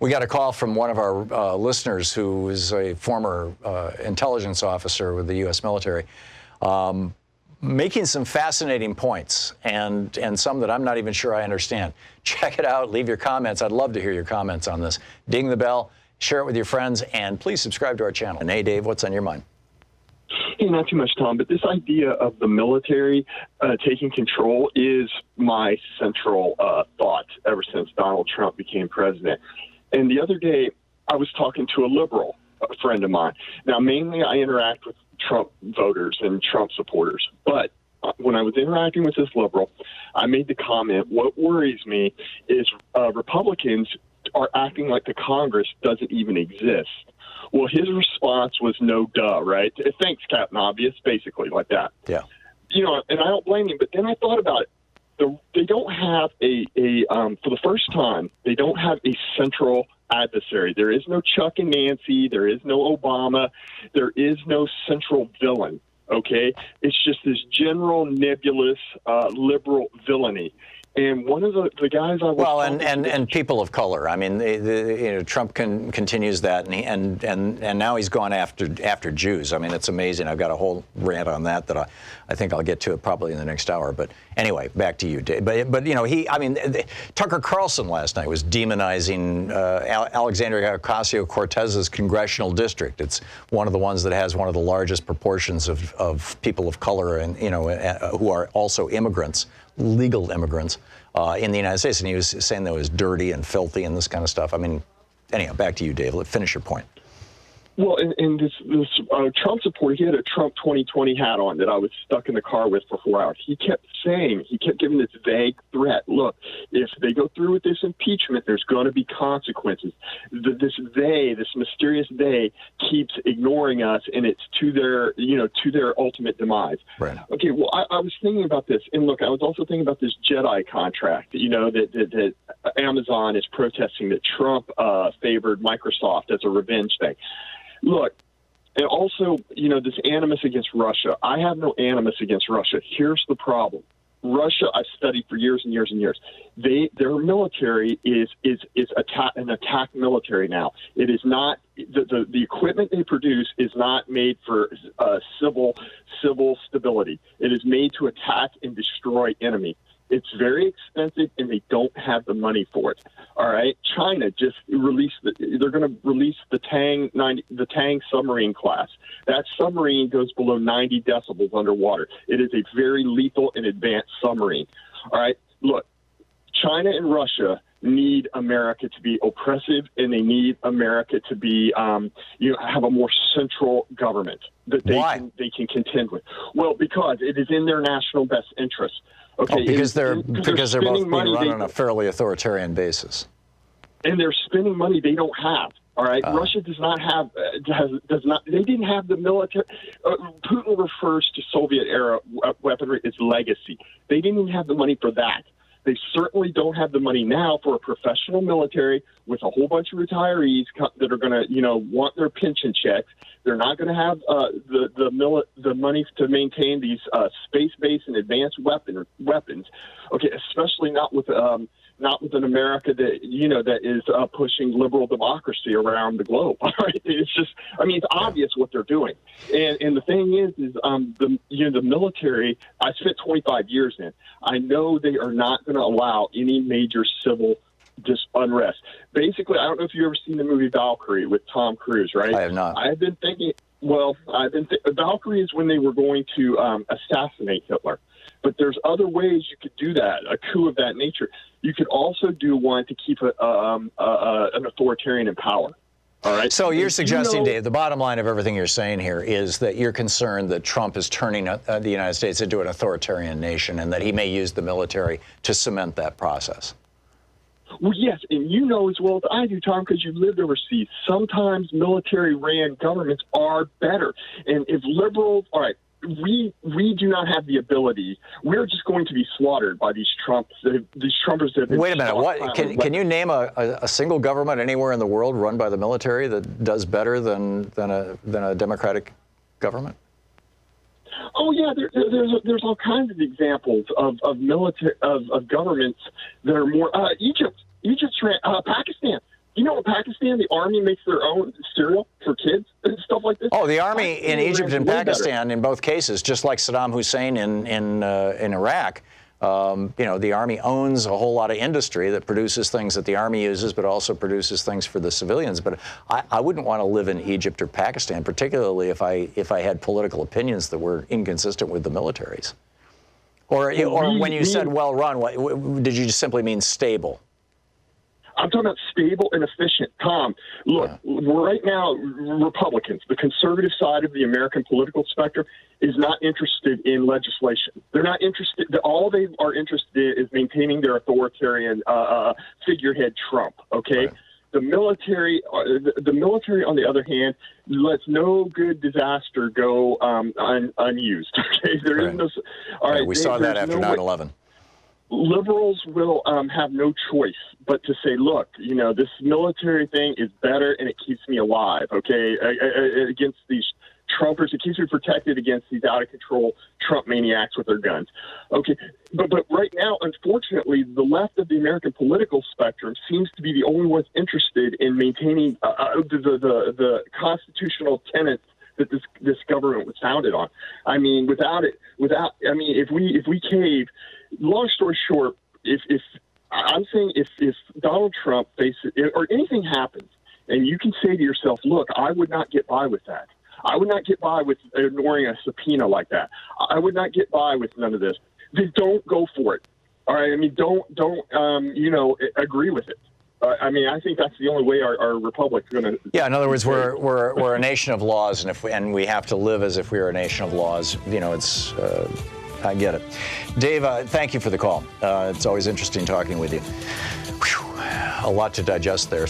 We got a call from one of our listeners who is a former intelligence officer with the U.S. military, making some fascinating points and some that I'm not even sure I understand. Check it out. Leave your comments. I'd love to hear your comments on this. Ding the bell, share it with your friends, and please subscribe to our channel. And hey, Dave, what's on your mind? Hey, not too much, Tom, but this idea of the military taking control is my central thought ever since Donald Trump became president. And the other day, I was talking to a liberal, a friend of mine. Now, mainly I interact with Trump voters and Trump supporters. But when I was interacting with this liberal, I made the comment, what worries me is Republicans are acting like the Congress doesn't even exist. Well, his response was no duh, right? Thanks, Captain Obvious, basically like that. Yeah. You know, and I don't blame him, but then I thought about it. They don't have for the first time, they don't have a central adversary. There is no Chuck and Nancy. There is no Obama. There is no central villain, okay? It's just this general nebulous liberal villainy. And one of the guys I was and people of color. I mean, Trump continues that, and now he's gone after Jews. I mean, it's amazing. I've got a whole rant on that I think I'll get to it probably in the next hour. But anyway, back to you, Dave. But you know, Tucker Carlson last night was demonizing Alexandria Ocasio-Cortez's congressional district. It's one of the ones that has one of the largest proportions of people of color and who are also immigrants. Legal immigrants in the United States, and he was saying that it was dirty and filthy and this kind of stuff. I mean, anyhow, back to you, Dave. Let's finish your point. Well, and this Trump supporter, he had a Trump 2020 hat on that I was stuck in the car with for 4 hours. He kept giving this vague threat. Look, if they go through with this impeachment, there's going to be consequences. This mysterious they, keeps ignoring us, and it's to their ultimate demise. Right. Okay. Well, I was thinking about this, and look, I was also thinking about this Jedi contract. That Amazon is protesting that Trump favored Microsoft as a revenge thing. Look, and also, this animus against Russia. I have no animus against Russia. Here's the problem. Russia, I've studied for years and years and years. Their military is an attack military now. It is not the equipment they produce is not made for civil stability. It is made to attack and destroy enemy. It's very expensive, and they don't have the money for it. All right, China just released they're going to release the Tang submarine class. That submarine goes below 90 decibels underwater. It is a very lethal and advanced submarine. All right, look, China and Russia need America to be oppressive, and they need America to be have a more central government that they can contend with. Well, because it is in their national best interest. Okay, because they're both being run on a fairly authoritarian basis, and they're spending money they don't have. All right, Russia does not have They didn't have the military. Putin refers to Soviet era weaponry as legacy. They didn't even have the money for that. They certainly don't have the money now for a professional military with a whole bunch of retirees that are going to, want their pension checks. They're not going to have the money to maintain these space-based and advanced weapons. Okay, especially not with an America that is pushing liberal democracy around the globe. All right, it's just, it's obvious what they're doing. And the thing is the military. I spent 25 years in. I know they are not going to allow any major civil unrest. Basically, I don't know if you've ever seen the movie Valkyrie with Tom Cruise, right? I have not. I've been thinking. Well, Valkyrie is when they were going to assassinate Hitler. But there's other ways you could do that, a coup of that nature. You could also do one to keep an authoritarian in power. All right. So you're suggesting, Dave, the bottom line of everything you're saying here is that you're concerned that Trump is turning the United States into an authoritarian nation and that he may use the military to cement that process. Well, yes, and you know as well as I do, Tom, because you've lived overseas, sometimes military-ran governments are better. And if liberals, all right, we do not have the ability. We're just going to be slaughtered by these Trumpers that have been. Wait a minute. What can you name a single government anywhere in the world run by the military that does better than a democratic government? Oh yeah, there's all kinds of examples of military of governments that are more Egypt, Pakistan. You know, in Pakistan, the army makes their own cereal for kids and stuff like this. Oh, the army in Egypt and way better. Pakistan, in both cases, just like Saddam Hussein in Iraq, the army owns a whole lot of industry that produces things that the army uses, but also produces things for the civilians. But I wouldn't want to live in Egypt or Pakistan, particularly if I had political opinions that were inconsistent with the military's. Or when you said well run, did you just simply mean stable? I'm talking about stable and efficient. Tom, look, right now, Republicans, the conservative side of the American political spectrum, is not interested in legislation. They're not interested. All they are interested in is maintaining their authoritarian figurehead, Trump. Okay. Right. The military, on the other hand, lets no good disaster go unused. Okay, there is no. All right, we saw that after 9/11. Liberals will have no choice but to say, look, this military thing is better and it keeps me alive, okay, against these Trumpers. It keeps me protected against these out-of-control Trump maniacs with their guns. Okay, but right now, unfortunately, the left of the American political spectrum seems to be the only ones interested in maintaining the constitutional tenets that this government was founded on. I mean, if we cave, long story short, if Donald Trump faces or anything happens, and you can say to yourself, look, I would not get by with that. I would not get by with ignoring a subpoena like that. I would not get by with none of this. Then don't go for it. All right. I mean, don't agree with it. I think that's the only way our republic's going to. Yeah. In other words, we're a nation of laws, and we have to live as if we are a nation of laws. It's. I get it. Dave, thank you for the call. It's always interesting talking with you. Whew, a lot to digest there.